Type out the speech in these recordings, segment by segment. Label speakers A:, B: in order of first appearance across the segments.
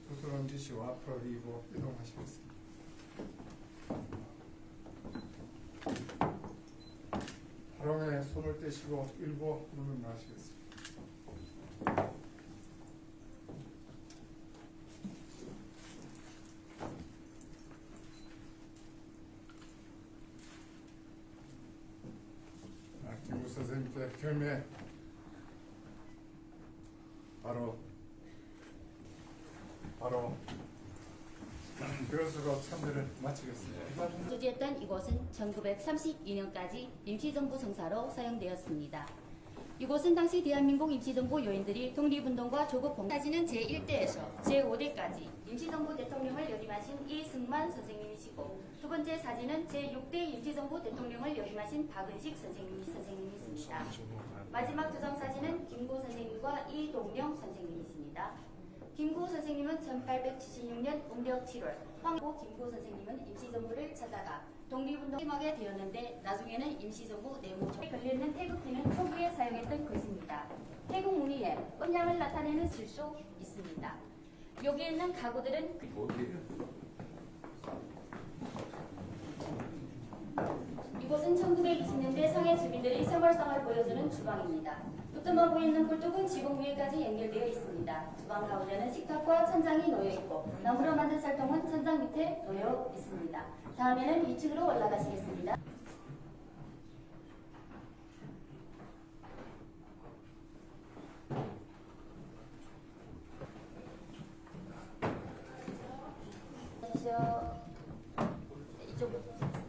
A: 수술원 지시와 앞으로 이고 이동하시겠습니다. 하롱에 손을 떼시고 일고 눈을 마시겠습니다. 김구 선생님께 결매 바로 그것으로 참여를 마치겠습니다.
B: 소지했던 이곳은 1932년까지 임시정부 성사로 사용되었습니다. 이곳은 당시 대한민국 임시정부 요인들이 독립운동과 조국 사진은 제1대에서 제5대까지 임시정부 대통령을 역임하신 이승만 선생님이시고, 두 번째 사진은 제6대 임시정부 대통령을 역임하신 박은식 선생님이십니다. 마지막 두 장 사진은 김구 선생님과 이동영 선생님이십니다. 김구 선생님은 1876년 음력 7월, 황고 김구 선생님은 임시정부를 찾아가 독립운동을 하게 되었는데, 나중에는 임시정부 내무총에 걸려있는 태극기는 초기에 사용했던 것입니다. 태국 무늬에 음양을 나타내는 실수 있습니다. 여기에 있는 가구들은 이곳은 1920년대 상해 주민들의 생활상을 보여주는 주방입니다. 뚜렷하고 있는 굴뚝은 지붕 위에까지 연결되어 있습니다. 주방 가운데는 식탁과 천장이 놓여 있고, 나무로 만든 쌀통은 천장 밑에 놓여 있습니다. 다음에는 2층으로 올라가시겠습니다. 이쪽으로 보시겠습니다.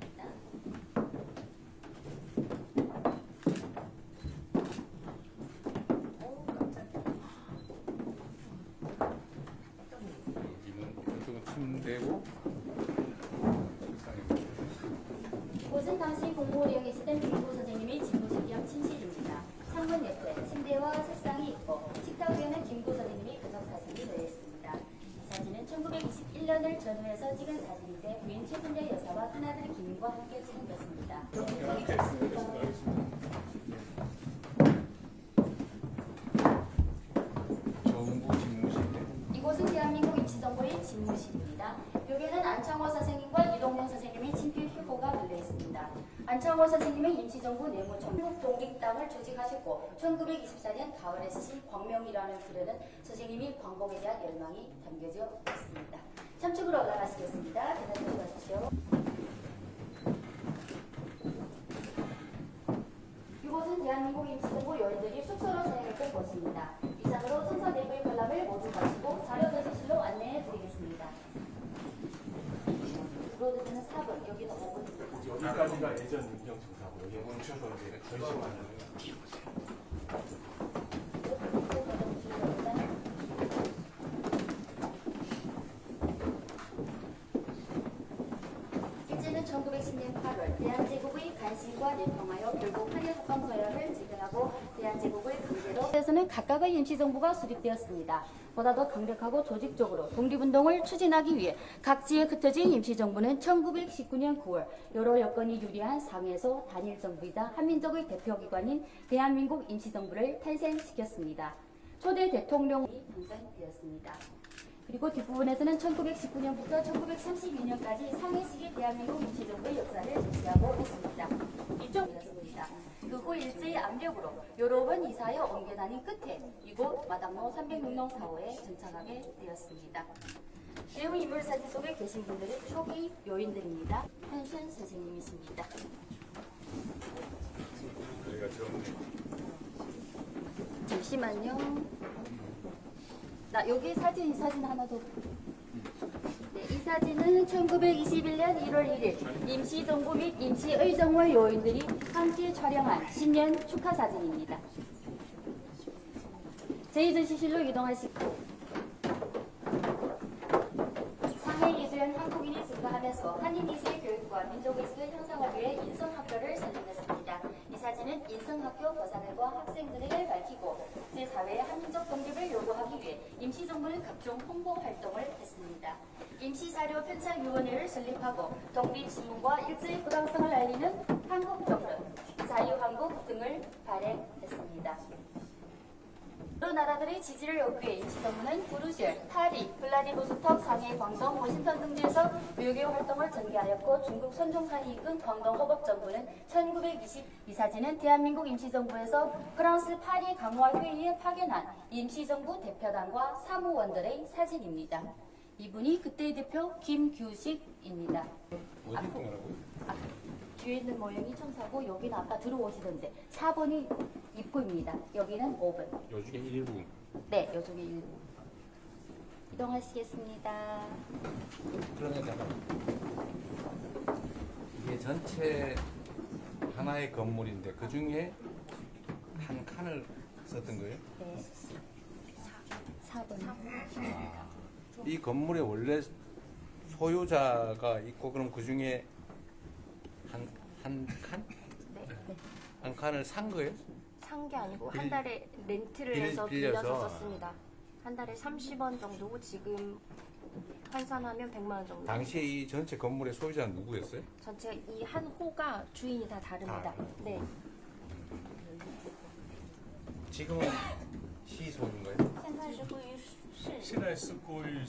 C: 침대고
B: 이곳은 당시 공무원에 계시던 김구 선생님의 집무실 겸 침실입니다. 창문 옆에 침대와 책상이 있고, 식탁 위에는 김구 선생님의 가족 사진이 놓여 있습니다. 이 사진은 1921년을 전후해서 찍은 사진인데, 부인 최순자 여사와 큰아들 김과 함께 찍은 것입니다.
C: 정부 집무실인데
B: 이곳은 대한민국 임시정부의 집무실입니다. 여기는 안창호 선생님과 이동영 선생님의 친필 휴고가 걸려 있습니다. 안창호 선생님은 임시정부 내무총 한국 독립당을 조직하셨고, 1924년 가을에 쓰신 광명이라는 글에는 선생님이 광복에 대한 열망이 담겨져 있습니다. 3층으로 올라가시겠습니다. 대단히 하십시오. 이곳은 대한민국 임시정부 요인들이 숙소로 사용했던 곳입니다. 이상으로 순서 내부의 관람을 모두 마치고 자료 전시실로 안내해 드리겠습니다. 들어오는 4번, 여기는 5번입니다.
D: 여기까지가 예전 민정청사고, 여기 멈춰서 이제 전시관을.
B: 일제는 1910년 8월 대한제국의 간신과 내통하여 결국 한일합방서약을 지정하고 대한제국을 강제로 에서는 각각의 임시정부가 수립되었습니다. 보다 더 강력하고 조직적으로 독립운동을 추진하기 위해 각지에 흩어진 임시정부는 1919년 9월 여러 여건이 유리한 상해에서 단일정부이자 한민족의 대표기관인 대한민국 임시정부를 탄생시켰습니다. 초대 대통령이 당선되었습니다. 그리고 뒷부분에서는 1919년부터 1932년까지 상해시기 대한민국 임시정부의 역사를 제시하고 있습니다. 이쪽이었습니다. 그 후 일제의 압력으로 여러 번 이사하여 옮겨 다닌 끝에 이곳 마당로 306동 4호에 정착하게 되었습니다. 내부 인물 사진 속에 계신 분들은 초기 요인들입니다. 한순 선생님이십니다. 잠시만요. 여기 사진, 이 사진 하나 더. 네, 이 사진은 1921년 1월 1일 임시정부 및 임시의정부 요인들이 함께 촬영한 신년 축하 사진입니다. 제2전시실로 이동하시고 상해 이주연 한국인이 증가하면서 한인이수의 교육과 민족의식을 형성하기 위해 인성학교를 설립했습니다. 이 사진은 인성학교 거사들과 학생들에게 밝히고 제4회 한민족 독립을 요구하기 위해 임시정부는 각종 홍보 활동을 했습니다. 임시사료편찬위원회를 설립하고 독립신문과 일제의 부당성을 알리는 한국정론, 자유한국 등을 발행했습니다. 여러 나라들의 지지를 얻기 위해 임시정부는 브루셀, 파리, 블라디보스톡, 상해, 광동, 워싱턴 등지에서 외교 활동을 전개하였고 중국 선종산이 이끈 광동허법정부는 1922 사진은 대한민국 임시정부에서 프랑스 파리 강화회의에 파견한 임시정부 대표단과 사무원들의 사진입니다. 이분이 그때의 대표 김규식입니다.
C: 어디 동이라고요?
B: 뒤에 있는 모형이 청사고 여기는 아까 들어오시던데 4번이 입구입니다. 여기는 5번.
C: 요중에 1부.
B: 네, 요쪽에 1부. 이동하시겠습니다.
C: 그러면 잠깐. 이게 전체 하나의 건물인데 그 중에 한 칸을 썼던 거예요?
B: 네, 4번.
C: 이 건물의 원래 소유자가 있고 그럼 그 중에 한 칸?
E: 네.
C: 한 칸을 산 거예요?
E: 산 게 아니고
C: 빌-
E: 한 달에 렌트를
C: 빌-
E: 해서
C: 빌려서.
E: 빌려서 썼습니다. 한 달에 30원 정도고 지금 환산하면 100만 원 정도.
C: 당시에 이 전체 건물의 소유자는 누구였어요?
E: 전체가 이 한 호가 주인이 다 다릅니다. 네.
C: 지금은 시 소유인가요?
F: 现在是归于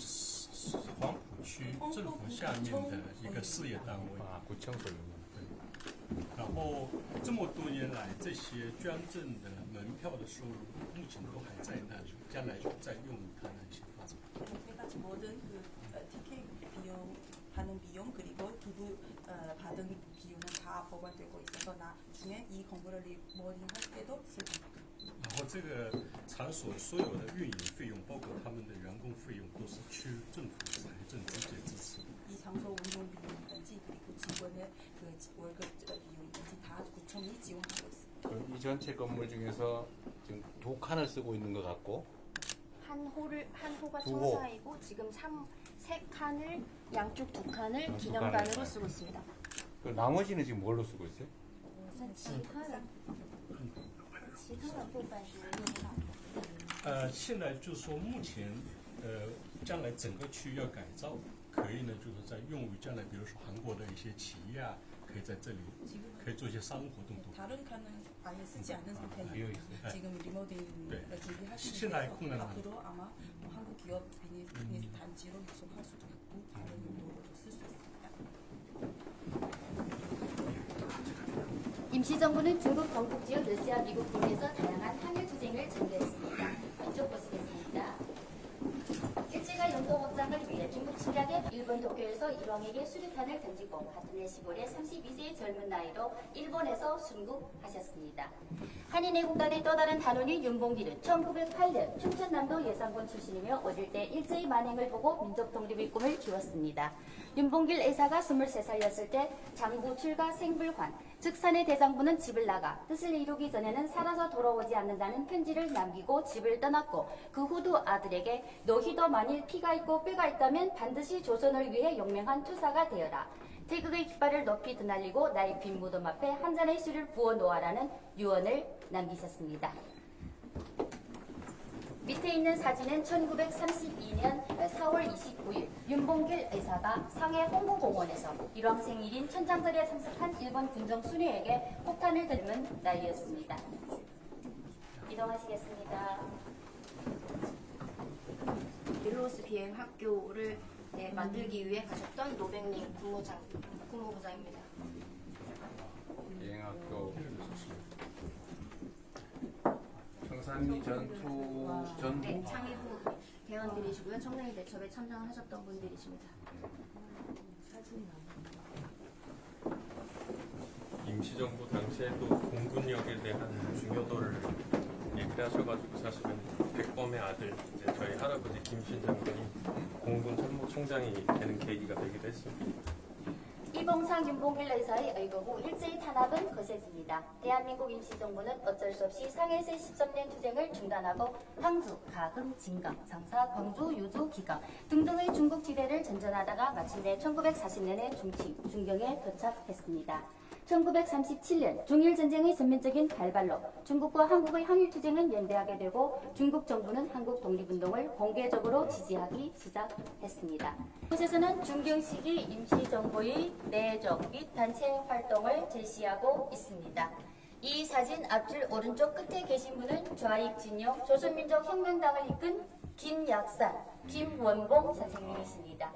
F: 黄埔区政府下面的一个事业单位，
C: 아, 구청 소유입니다.
F: 然后这么多年来，这些捐赠的门票的收入目前都还在那里，将来就再用于它的一些发展。
G: 그러니까 모든 그 티켓 비용 하는 비용 그리고 두부 받은 비용은 다 보관되고 있어서 나중에 이 건물을 리모델링 할 때도 쓸 겁니다.
F: 然后这个场所所有的运营费用，包括他们的员工费用，都是区政府财政直接支持。
G: 이 장소 운영 비용이든지 그리고 직원의 그 월급 비용이든지 다 구청이 지원하고 있습니다.
C: 그럼 이 전체 건물 중에서 지금 두 칸을 쓰고 있는 것 같고
E: 한 호가
C: 두 호.
E: 청사이고 지금 세 칸을 양쪽 두 칸을
C: 두
E: 기념관으로
C: 칸을.
E: 쓰고 있습니다.
C: 그 나머지는 지금 뭘로 쓰고 있어요?
E: 其他的部分是用不到的。
F: 现在就是说目前，将来整个区要改造，可以呢，就是在用于将来，比如说韩国的一些企业啊，可以在这里，可以做一些商务活动都可以。
G: 다른 칸은 아예 쓰지 않는 상태예요.
C: 있어요.
G: 지금 리모델링을
F: 네.
G: 준비하시는
F: 신라의
G: 데서
F: 콩나물.
G: 앞으로 아마 뭐 한국 기업 비즈니스 단지로 유통할 수도 있고 다른 용도로도 쓸 수 있습니다.
B: 임시정부는 중국 동북 지역 러시아, 미국 등에서 다양한 항일 투쟁을 전개했습니다. 이쪽 보시겠습니다. 일제가 영토 확장을 위해 중국 침략에 일본 도쿄에서 일왕에게 수류탄을 던지고 같은 해 10월에 32세의 젊은 나이로 일본에서 순국하셨습니다. 한인애국단의 또 다른 단원인 윤봉길은 1908년 충청남도 예산군 출신이며 어릴 때 일제의 만행을 보고 민족 독립의 꿈을 키웠습니다. 윤봉길 의사가 23살이었을 때 장부 출가 생불관, 즉 사내 대장부는 집을 나가 뜻을 이루기 전에는 살아서 돌아오지 않는다는 편지를 남기고 집을 떠났고 그 후도 아들에게 너희도 만일 피가 있고 뼈가 있다면 반드시 조선을 위해 용맹한 투사가 되어라. 태극의 깃발을 높이 드날리고 나의 빈 무덤 앞에 한 잔의 술을 부어 놓아라는 유언을 남기셨습니다. 밑에 있는 사진은 1932년 4월 29일 윤봉길 의사가 상해 홍보공원에서 일왕 생일인 천장절에 참석한 일본 군정 수뇌에게 폭탄을 던진 날이었습니다. 이동하시겠습니다.
E: 벨로스 비행 학교를 만들기 위해 가셨던 노백님 국무부장입니다.
C: 비행학교 청산리 전투
E: 네, 창의부 대원들이시고요. 청량리 대첩에 참전하셨던 분들이십니다.
H: 임시정부 당시에도 공군력에 대한 중요도를 얘기하셔가지고 사실은 백범의 아들 이제 저희 할아버지 김신 장군이 공군 참모총장이 되는 계기가 되기도 했습니다.
B: 이봉상, 윤봉길 의사의 의거부 일제히 탄압은 거세집니다. 대한민국 임시정부는 어쩔 수 없이 상해세 13년 투쟁을 중단하고 항주, 가흥, 진강, 장사, 광주, 유주, 기강 등등의 중국 지대를 전전하다가 마침내 1940년에 중경에 도착했습니다. 1937년 중일전쟁의 전면적인 발발로 중국과 한국의 항일투쟁은 연대하게 되고 중국 정부는 한국 독립운동을 공개적으로 지지하기 시작했습니다. 이곳에서는 중경 시기 임시정부의 내적 및 단체 활동을 제시하고 있습니다. 이 사진 앞줄 오른쪽 끝에 계신 분은 좌익 진영 조선민족혁명당을 이끈 김약산, 김원봉 선생님이십니다.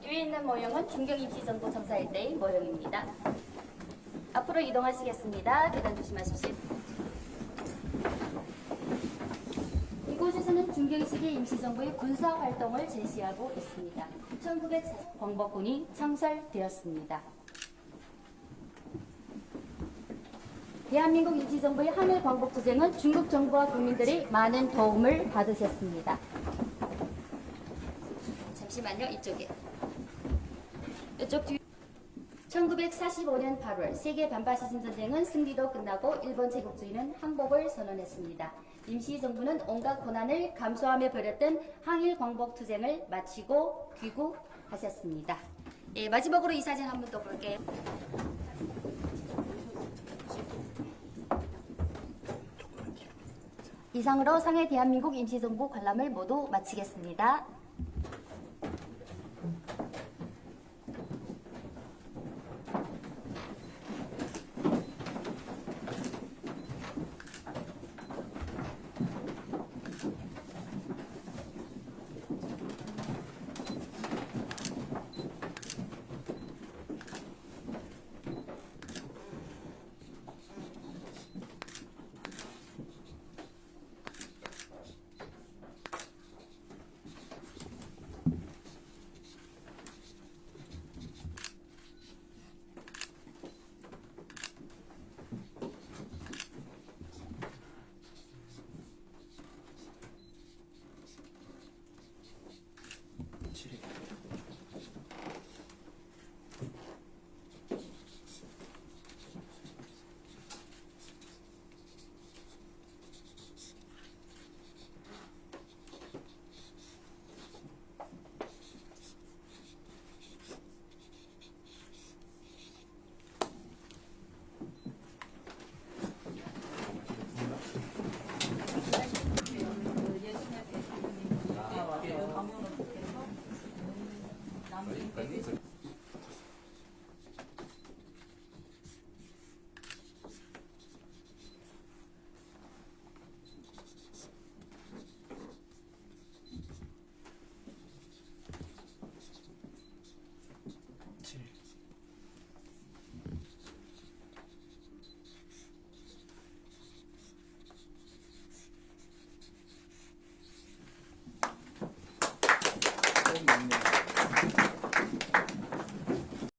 B: 뒤에 있는 모형은 중경 임시정부 청사일 때의 모형입니다. 앞으로 이동하시겠습니다. 계단 조심하십시오. 이곳에서는 중경 시기 임시정부의 군사활동을 제시하고 있습니다. 1940 광복군이 창설되었습니다. 대한민국 임시정부의 항일 광복투쟁은 중국 정부와 국민들의 많은 도움을 받으셨습니다. 잠시만요. 이쪽에. 이쪽 뒤 1945년 8월 세계 반파시즘 전쟁은 승리로 끝나고 일본 제국주의는 항복을 선언했습니다. 임시정부는 온갖 고난을 감수하며 벌였던 항일 광복 투쟁을 마치고 귀국하셨습니다. 예, 마지막으로 이 사진 한 번 더 볼게요. 이상으로 상해 대한민국 임시정부 관람을 모두 마치겠습니다.
A: 네.